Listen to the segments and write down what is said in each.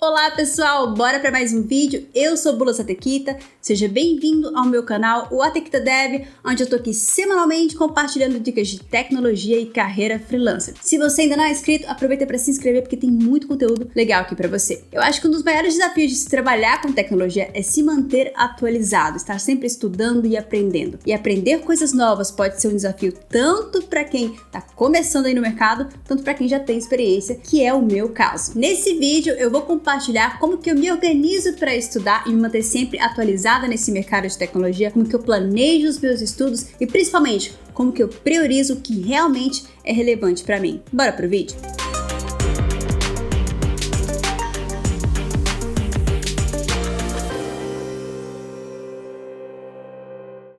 Olá pessoal, bora para mais um vídeo. Eu sou Bula Satequita, seja bem-vindo ao meu canal, o Atequita Dev, onde eu tô aqui semanalmente compartilhando dicas de tecnologia e carreira freelancer. Se você ainda não é inscrito, aproveita para se inscrever porque tem muito conteúdo legal aqui para você. Eu acho que um dos maiores desafios de se trabalhar com tecnologia é se manter atualizado, estar sempre estudando e aprendendo. E aprender coisas novas pode ser um desafio tanto para quem tá começando aí no mercado, tanto para quem já tem experiência, que é o meu caso. Nesse vídeo eu vou compartilhar como que eu me organizo para estudar e me manter sempre atualizada nesse mercado de tecnologia, como que eu planejo os meus estudos e principalmente como que eu priorizo o que realmente é relevante para mim. Bora pro vídeo?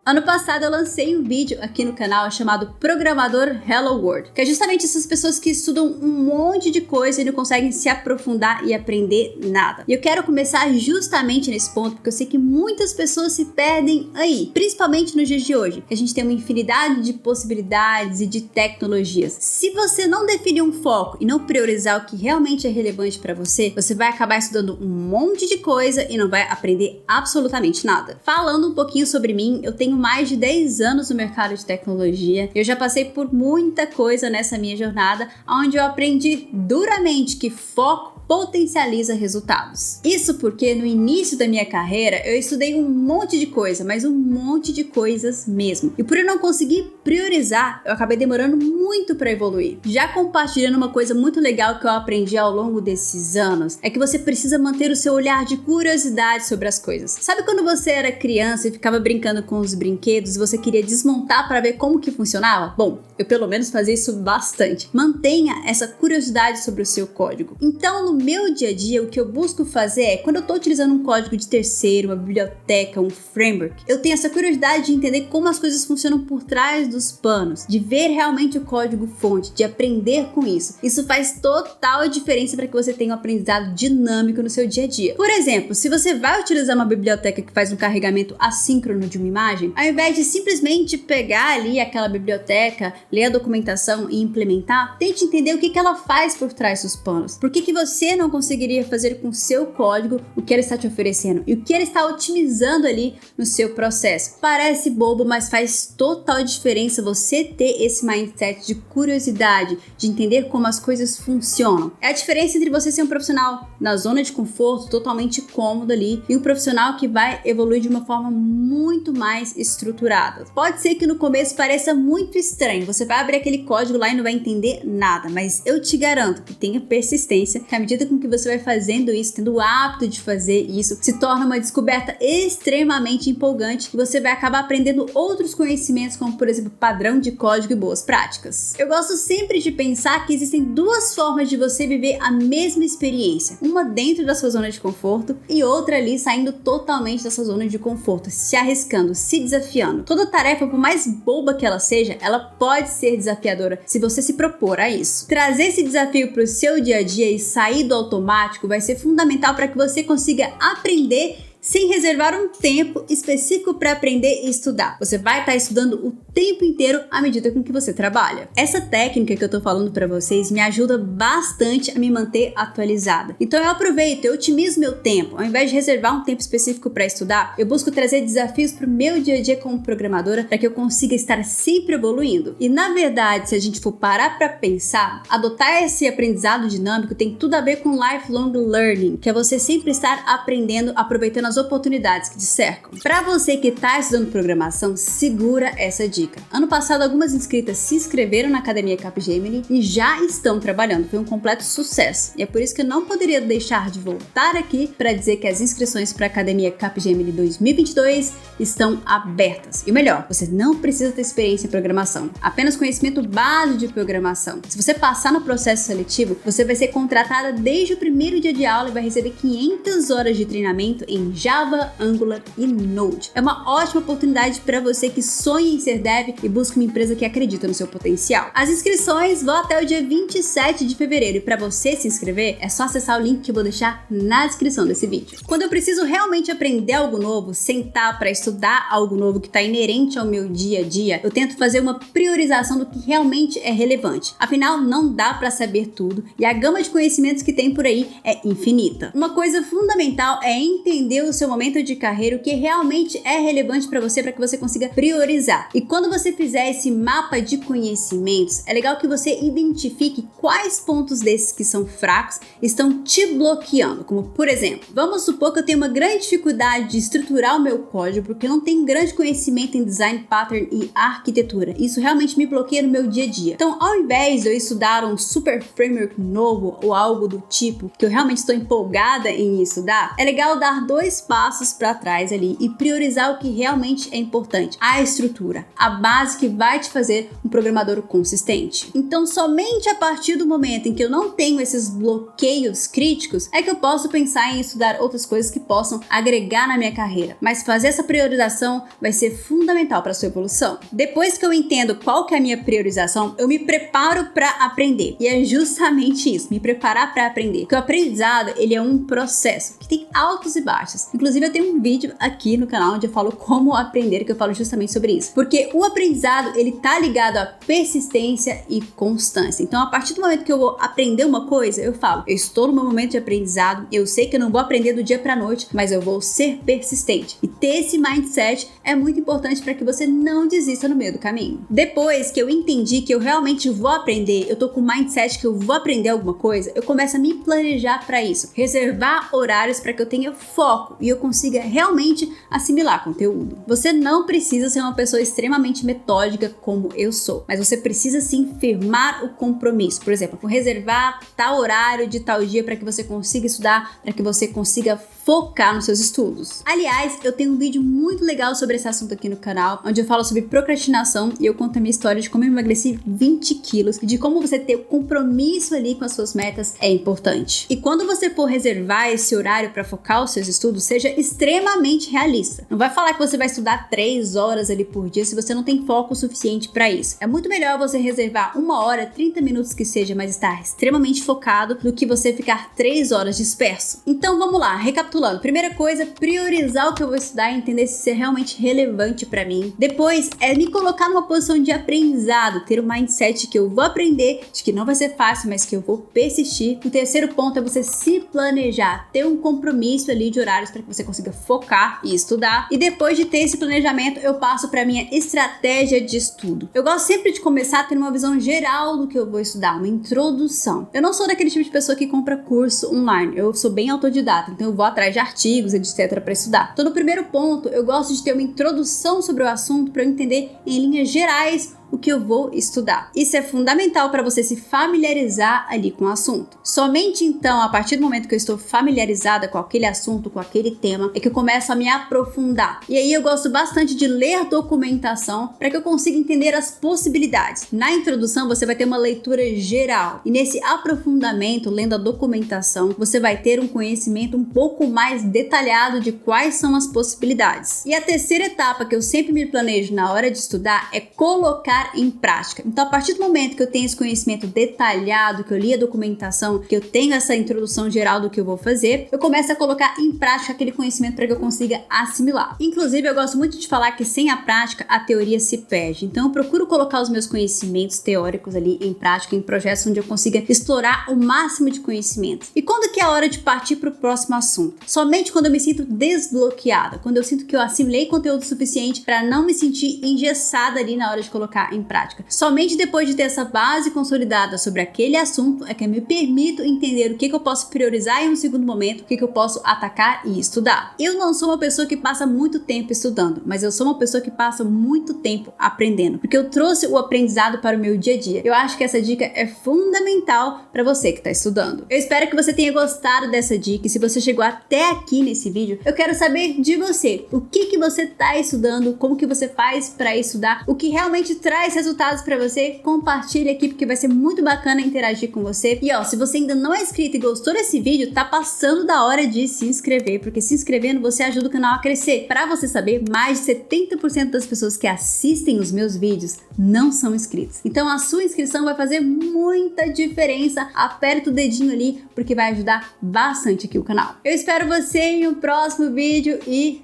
Ano passado eu lancei um vídeo aqui no canal chamado Programador Hello World, que é justamente essas pessoas que estudam um monte de coisa e não conseguem se aprofundar e aprender nada. E eu quero começar justamente nesse ponto, porque eu sei que muitas pessoas se perdem aí, principalmente nos dias de hoje, que a gente tem uma infinidade de possibilidades e de tecnologias. Se você não definir um foco e não priorizar o que realmente é relevante para você, você vai acabar estudando um monte de coisa e não vai aprender absolutamente nada. Falando um pouquinho sobre mim, eu tenho mais de 10 anos no mercado de tecnologia. Eu já passei por muita coisa nessa minha jornada, onde eu aprendi duramente que foco potencializa resultados. Isso porque no início da minha carreira eu estudei um monte de coisa, mas um monte de coisas mesmo. E por eu não conseguir priorizar, eu acabei demorando muito para evoluir. Já compartilhando uma coisa muito legal que eu aprendi ao longo desses anos, é que você precisa manter o seu olhar de curiosidade sobre as coisas. Sabe quando você era criança e ficava brincando com os brinquedos e você queria desmontar para ver como que funcionava? Bom, eu pelo menos fazia isso bastante. Mantenha essa curiosidade sobre o seu código. Então, no meu dia a dia, o que eu busco fazer é, quando eu estou utilizando um código de terceiro, uma biblioteca, um framework, eu tenho essa curiosidade de entender como as coisas funcionam por trás dos panos, de ver realmente o código-fonte, de aprender com isso. Isso faz total diferença para que você tenha um aprendizado dinâmico no seu dia a dia. Por exemplo, se você vai utilizar uma biblioteca que faz um carregamento assíncrono de uma imagem, ao invés de simplesmente pegar ali aquela biblioteca, ler a documentação e implementar, tente entender o que ela faz por trás dos panos. Por que você não conseguiria fazer com o seu código o que ela está te oferecendo e o que ela está otimizando ali no seu processo. Parece bobo, mas faz total diferença você ter esse mindset de curiosidade, de entender como as coisas funcionam. É a diferença entre você ser um profissional na zona de conforto, totalmente cômodo ali, e um profissional que vai evoluir de uma forma muito mais estruturada. Pode ser que no começo pareça muito estranho, você vai abrir aquele código lá e não vai entender nada, mas eu te garanto que tenha persistência, que à medida com que você vai fazendo isso, tendo o hábito de fazer isso, se torna uma descoberta extremamente empolgante e você vai acabar aprendendo outros conhecimentos, como por exemplo padrão de código e boas práticas. Eu gosto sempre de pensar que existem duas formas de você viver a mesma experiência, uma dentro da sua zona de conforto e outra ali saindo totalmente da sua zona de conforto, se arriscando, se desafiando. Toda tarefa, por mais boba que ela seja, ela pode ser desafiadora se você se propor a isso. Trazer esse desafio para o seu dia a dia e sair do automático vai ser fundamental para que você consiga aprender sem reservar um tempo específico para aprender e estudar. Você vai estar estudando o tempo inteiro à medida com que você trabalha. Essa técnica que eu tô falando para vocês me ajuda bastante a me manter atualizada. Então eu aproveito, eu otimizo meu tempo. Ao invés de reservar um tempo específico para estudar, eu busco trazer desafios para o meu dia a dia como programadora para que eu consiga estar sempre evoluindo. E na verdade, se a gente for parar para pensar, adotar esse aprendizado dinâmico tem tudo a ver com lifelong learning, que é você sempre estar aprendendo, aproveitando as oportunidades que te cercam. Para você que está estudando programação, segura essa dica. Ano passado, algumas inscritas se inscreveram na Academia Capgemini e já estão trabalhando. Foi um completo sucesso. E é por isso que eu não poderia deixar de voltar aqui para dizer que as inscrições para a Academia Capgemini 2022 estão abertas. E o melhor, você não precisa ter experiência em programação, apenas conhecimento básico de programação. Se você passar no processo seletivo, você vai ser contratada desde o primeiro dia de aula e vai receber 500 horas de treinamento em Java, Angular e Node. É uma ótima oportunidade para você que sonha em ser dev e busca uma empresa que acredita no seu potencial. As inscrições vão até o dia 27 de fevereiro e para você se inscrever é só acessar o link que eu vou deixar na descrição desse vídeo. Quando eu preciso realmente aprender algo novo, sentar para estudar algo novo que está inerente ao meu dia a dia, eu tento fazer uma priorização do que realmente é relevante. Afinal, não dá para saber tudo e a gama de conhecimentos que tem por aí é infinita. Uma coisa fundamental é entender o seu momento de carreira, o que realmente é relevante para você que você consiga priorizar. E quando você fizer esse mapa de conhecimentos, é legal que você identifique quais pontos desses que são fracos estão te bloqueando. Como, por exemplo, vamos supor que eu tenho uma grande dificuldade de estruturar o meu código porque eu não tenho grande conhecimento em design pattern e arquitetura. Isso realmente me bloqueia no meu dia a dia. Então, ao invés de eu estudar um super framework novo ou algo do tipo que eu realmente estou empolgada em estudar, é legal dar 2 passos para trás ali e priorizar o que realmente é importante. A estrutura, a base que vai te fazer um programador consistente. Então, somente a partir do momento em que eu não tenho esses bloqueios críticos é que eu posso pensar em estudar outras coisas que possam agregar na minha carreira. Mas fazer essa priorização vai ser fundamental para a sua evolução. Depois que eu entendo qual que é a minha priorização, eu me preparo para aprender. E é justamente isso, me preparar para aprender. Porque o aprendizado, ele é um processo que tem altos e baixos. Inclusive, eu tenho um vídeo aqui no canal onde eu falo como aprender, que eu falo justamente sobre isso. Porque o aprendizado, ele tá ligado à persistência e constância. Então, a partir do momento que eu vou aprender uma coisa, eu falo, eu estou no meu momento de aprendizado, eu sei que eu não vou aprender do dia pra noite, mas eu vou ser persistente. E ter esse mindset é muito importante para que você não desista no meio do caminho. Depois que eu entendi que eu realmente vou aprender, eu tô com o mindset que eu vou aprender alguma coisa, eu começo a me planejar para isso. Reservar horários para que eu tenha foco e eu consiga realmente assimilar conteúdo. Você não precisa ser uma pessoa extremamente metódica como eu sou, mas você precisa sim firmar o compromisso. Por exemplo, reservar tal horário de tal dia para que você consiga estudar, para que você consiga focar nos seus estudos. Aliás, eu tenho um vídeo muito legal sobre esse assunto aqui no canal, onde eu falo sobre procrastinação e eu conto a minha história de como eu emagreci 20 quilos e de como você ter o compromisso ali com as suas metas é importante. E quando você for reservar esse horário para focar os seus estudos, seja extremamente realista. Não vai falar que você vai estudar 3 horas ali por dia se você não tem foco suficiente para isso. É muito melhor você reservar 1 hora, 30 minutos que seja, mas estar extremamente focado do que você ficar 3 horas disperso. Então vamos lá, recapitulando. Primeira coisa, priorizar o que eu vou estudar e entender se isso é realmente relevante para mim. Depois é me colocar numa posição de aprendizado, ter um mindset que eu vou aprender, de que não vai ser fácil, mas que eu vou persistir. O terceiro ponto é você se planejar, ter um compromisso ali de horários para que você consiga focar e estudar. E depois de ter esse planejamento, eu passo para minha estratégia de estudo. Eu gosto sempre de começar tendo uma visão geral do que eu vou estudar, uma introdução. Eu não sou daquele tipo de pessoa que compra curso online, eu sou bem autodidata, então eu vou atrás de artigos, etc, para estudar. Então, no primeiro ponto, eu gosto de ter uma introdução sobre o assunto para eu entender em linhas gerais o que eu vou estudar. Isso é fundamental para você se familiarizar ali com o assunto. Somente então, a partir do momento que eu estou familiarizada com aquele assunto, com aquele tema, é que eu começo a me aprofundar. E aí eu gosto bastante de ler documentação para que eu consiga entender as possibilidades. Na introdução, você vai ter uma leitura geral. E nesse aprofundamento, lendo a documentação, você vai ter um conhecimento um pouco mais detalhado de quais são as possibilidades. E a terceira etapa que eu sempre me planejo na hora de estudar é colocar em prática. Então, a partir do momento que eu tenho esse conhecimento detalhado, que eu li a documentação, que eu tenho essa introdução geral do que eu vou fazer, eu começo a colocar em prática aquele conhecimento para que eu consiga assimilar. Inclusive, eu gosto muito de falar que sem a prática, a teoria se perde. Então, eu procuro colocar os meus conhecimentos teóricos ali em prática, em projetos onde eu consiga explorar o máximo de conhecimento. E quando que é a hora de partir para o próximo assunto? Somente quando eu me sinto desbloqueada, quando eu sinto que eu assimilei conteúdo suficiente para não me sentir engessada ali na hora de colocar em prática. Somente depois de ter essa base consolidada sobre aquele assunto é que eu me permito entender o que eu posso priorizar em um segundo momento, o que eu posso atacar e estudar. Eu não sou uma pessoa que passa muito tempo estudando, mas eu sou uma pessoa que passa muito tempo aprendendo, porque eu trouxe o aprendizado para o meu dia a dia. Eu acho que essa dica é fundamental para você que está estudando. Eu espero que você tenha gostado dessa dica e se você chegou até aqui nesse vídeo, eu quero saber de você, o que você está estudando, como que você faz para estudar, o que realmente traz traz resultados pra você, compartilha aqui porque vai ser muito bacana interagir com você. E ó, se você ainda não é inscrito e gostou desse vídeo, tá passando da hora de se inscrever, porque se inscrevendo você ajuda o canal a crescer. Pra você saber, mais de 70% das pessoas que assistem os meus vídeos não são inscritos. Então a sua inscrição vai fazer muita diferença. Aperta o dedinho ali porque vai ajudar bastante aqui o canal. Eu espero você em um próximo vídeo e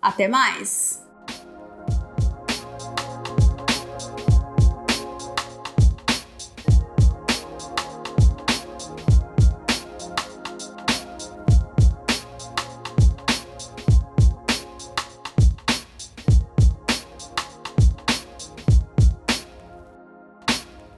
até mais!